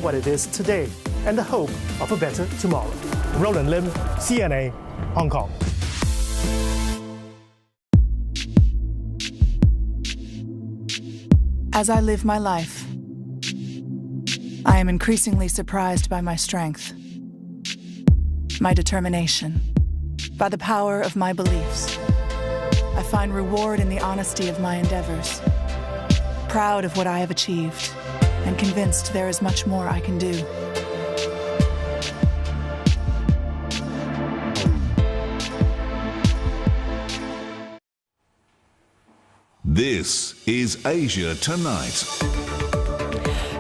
what it is today and the hope of a better tomorrow. Roland Lim, CNA, Hong Kong. As I live my life, I am increasingly surprised by my strength, my determination, by the power of my beliefs. I find reward in the honesty of my endeavors, proud of what I have achieved, and convinced there is much more I can do. This is Asia Tonight.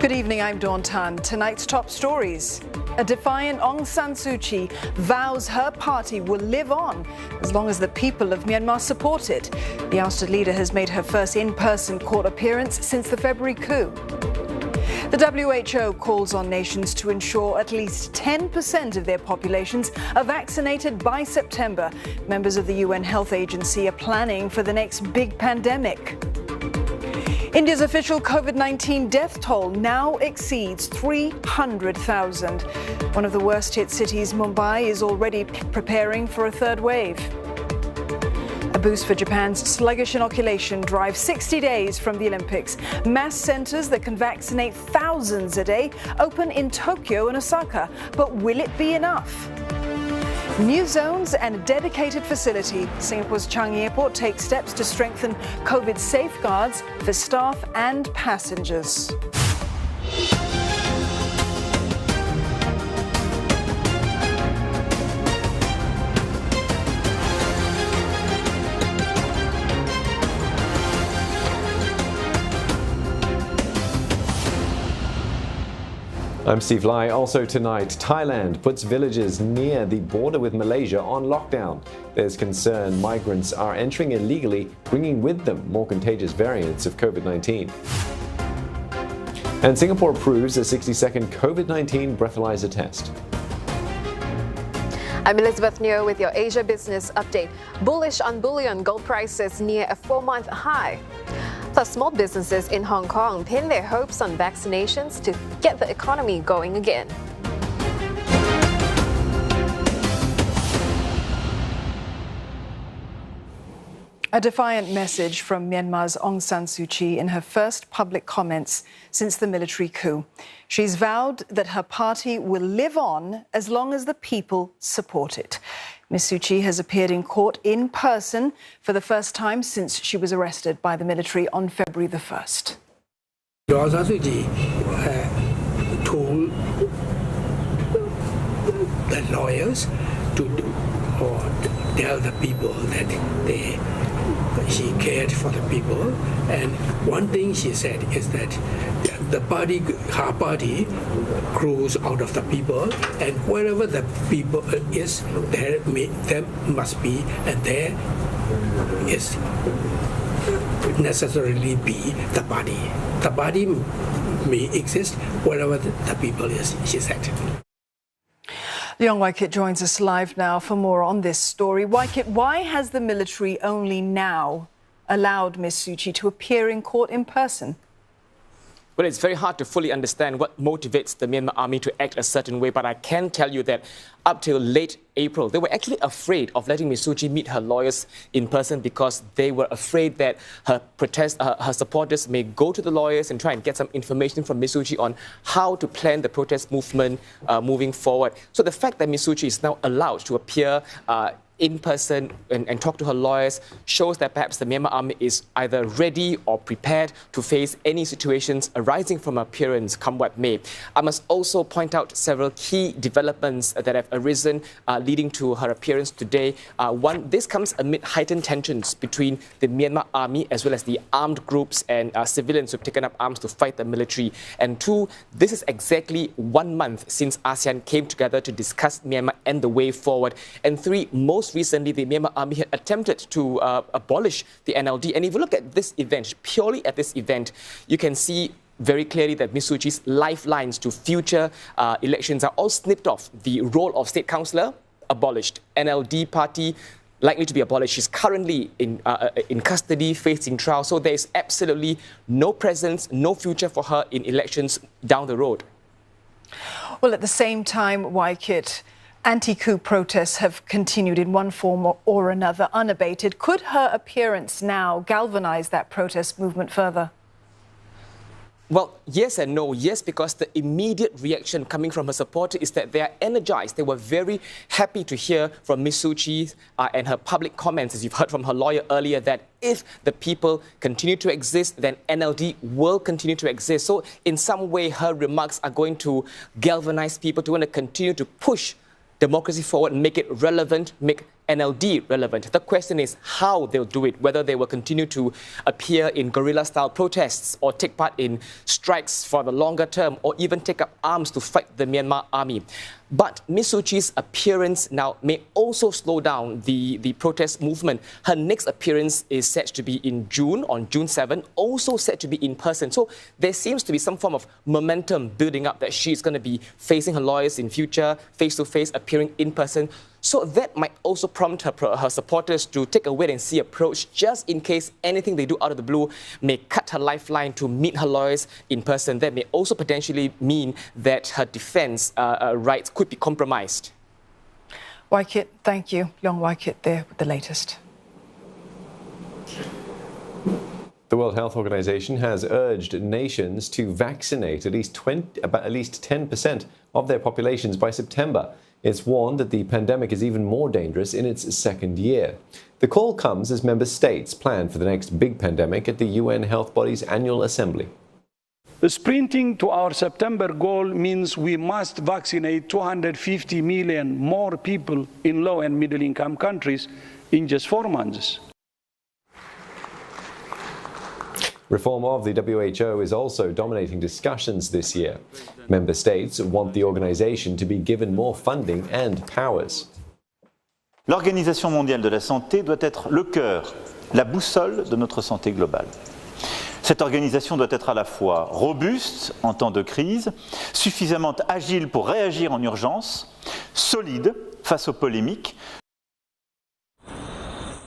Good evening, I'm Dawn Tan. Tonight's top stories. A defiant Aung San Suu Kyi vows her party will live on as long as the people of Myanmar support it. The ousted leader has made her first in-person court appearance since the February coup. The WHO calls on nations to ensure at least 10% of their populations are vaccinated by September. Members of the UN Health Agency are planning for the next big pandemic. India's official COVID-19 death toll now exceeds 300,000. One of the worst-hit cities, Mumbai, is already preparing for a third wave. A boost for Japan's sluggish inoculation drive 60 days from the Olympics. Mass centres that can vaccinate thousands a day open in Tokyo and Osaka. But will it be enough? New zones and a dedicated facility. Singapore's Changi Airport takes steps to strengthen COVID safeguards for staff and passengers. I'm Steve Lai. Also tonight, Thailand puts villages near the border with Malaysia on lockdown. There's concern migrants are entering illegally, bringing with them more contagious variants of COVID-19. And Singapore approves a 60-second COVID-19 breathalyzer test. I'm Elizabeth Neo with your Asia Business Update. Bullish on bullion, gold prices near a 4-month high. Plus, small businesses in Hong Kong pin their hopes on vaccinations to get the economy going again. A defiant message from Myanmar's Aung San Suu Kyi in her first public comments since the military coup. She's vowed that her party will live on as long as the people support it. Ms. Suu Kyi has appeared in court in person for the first time since she was arrested by the military on February the 1st. Aung San Suu Kyi told the lawyers to tell the people that she cared for the people, and one thing she said is that her party grows out of the people, and wherever the people is, there must be, and there is necessarily be the party. The party may exist wherever the people is, she said. Leong Wai Kit joins us live now for more on this story. Wai Kit, why has the military only now allowed Ms. Suu Kyi to appear in court in person? Well, it's very hard to fully understand what motivates the Myanmar army to act a certain way, but I can tell you that up till late April, they were actually afraid of letting Ms. Suu Kyi meet her lawyers in person because they were afraid that her supporters may go to the lawyers and try and get some information from Ms. Suu Kyi on how to plan the protest movement moving forward. So the fact that Ms. Suu Kyi is now allowed to appear in person and talk to her lawyers shows that perhaps the Myanmar army is either ready or prepared to face any situations arising from her appearance, come what may. I must also point out several key developments that have arisen leading to her appearance today. One, this comes amid heightened tensions between the Myanmar army as well as the armed groups and civilians who have taken up arms to fight the military. And two, this is exactly 1 month since ASEAN came together to discuss Myanmar and the way forward. And three, most recently, the Myanmar army had attempted to abolish the NLD. And if you look at this event, purely at this event, you can see very clearly that Ms. Suu Kyi's lifelines to future elections are all snipped off. The role of state councillor, abolished. NLD party, likely to be abolished. She's currently in custody, facing trial. So there is absolutely no presence, no future for her in elections down the road. Well, at the same time, Waikit, anti-coup protests have continued in one form or another, unabated. Could her appearance now galvanise that protest movement further? Well, yes and no. Yes, because the immediate reaction coming from her supporters is that they are energized. They were very happy to hear from Ms. Suu Kyi and her public comments, as you've heard from her lawyer earlier, that if the people continue to exist, then NLD will continue to exist. So in some way, her remarks are going to galvanize people to want to continue to push democracy forward and make it relevant, make NLD relevant. The question is how they'll do it, whether they will continue to appear in guerrilla-style protests or take part in strikes for the longer term or even take up arms to fight the Myanmar army. But Ms. Suu Kyi's appearance now may also slow down the protest movement. Her next appearance is set to be in June, on June 7, also set to be in person. So there seems to be some form of momentum building up that she's going to be facing her lawyers in future, face-to-face, appearing in person. So that might also prompt her supporters to take a wait-and-see approach, just in case anything they do out of the blue may cut her lifeline to meet her lawyers in person. That may also potentially mean that her defense rights could be compromised. Waikit, thank you. Leong Waikit there with the latest. The World Health Organization has urged nations to vaccinate at least 10% of their populations by September. It's warned that the pandemic is even more dangerous in its second year. The call comes as member states plan for the next big pandemic at the UN Health Body's annual assembly. Sprinting to our September goal means we must vaccinate 250 million more people in low and middle income countries in just 4 months. Reform of the WHO is also dominating discussions this year. Member states want the organization to be given more funding and powers. L'Organisation mondiale de la santé doit être le cœur, la boussole de notre santé globale. Cette organisation doit être à la fois robuste en temps de crise, suffisamment agile pour réagir en urgence, solide face aux polémiques.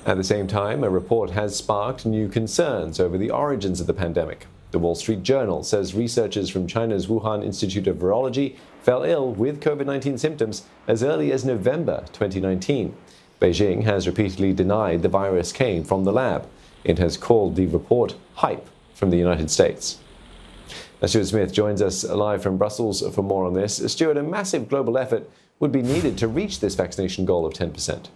At the same time, a report has sparked new concerns over the origins of the pandemic. The Wall Street Journal says researchers from China's Wuhan Institute of Virology fell ill with COVID-19 symptoms as early as November 2019. Beijing has repeatedly denied the virus came from the lab. It has called the report hype from the United States. Stuart Smith joins us live from Brussels for more on this. Stuart, a massive global effort would be needed to reach this vaccination goal of 10%.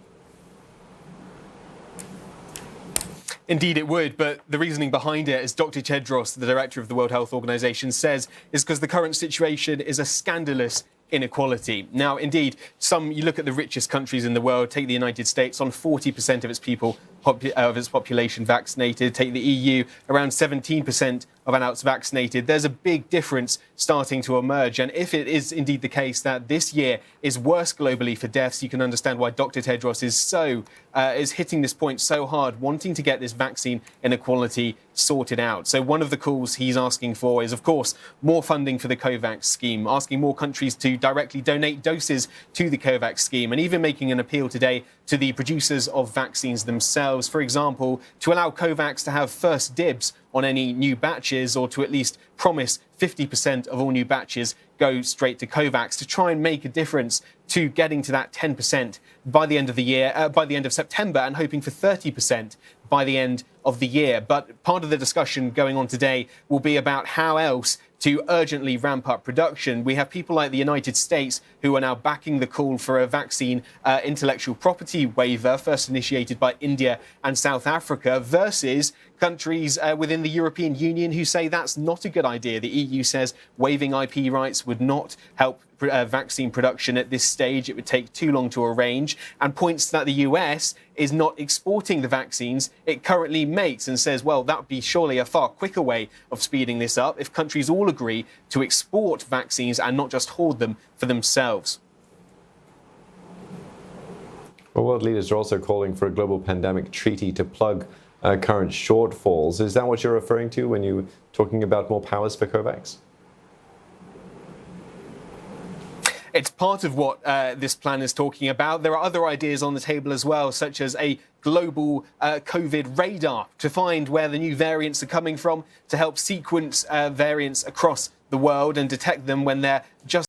Indeed it would, but the reasoning behind it, as Dr. Tedros, the director of the World Health Organization, says, is because the current situation is a scandalous inequality. Now, indeed, you look at the richest countries in the world, take the United States, on 40% of its people, of its population vaccinated, take the EU, around 17% of adults vaccinated. There's a big difference starting to emerge. And if it is indeed the case that this year is worse globally for deaths, you can understand why Dr. Tedros is hitting this point so hard, wanting to get this vaccine inequality sorted out. So one of the calls he's asking for is, of course, more funding for the COVAX scheme, asking more countries to directly donate doses to the COVAX scheme, and even making an appeal today to the producers of vaccines themselves, for example, to allow COVAX to have first dibs on any new batches, or to at least promise 50% of all new batches go straight to COVAX, to try and make a difference to getting to that 10% by the end of the year, by the end of September, and hoping for 30% by the end of the year. But part of the discussion going on today will be about how else to urgently ramp up production. We have people like the United States who are now backing the call for a vaccine intellectual property waiver, first initiated by India and South Africa, versus countries within the European Union who say that's not a good idea. The EU says waiving IP rights would not help vaccine production at this stage. It would take too long to arrange, and points that the US is not exporting the vaccines it currently makes, and says, well, that would be surely a far quicker way of speeding this up if countries all agree to export vaccines and not just hoard them for themselves. Well, world leaders are also calling for a global pandemic treaty to plug current shortfalls. Is that what you're referring to when you're talking about more powers for COVAX? It's part of what this plan is talking about. There are other ideas on the table as well, such as a global COVID radar to find where the new variants are coming from, to help sequence variants across the world and detect them when they're just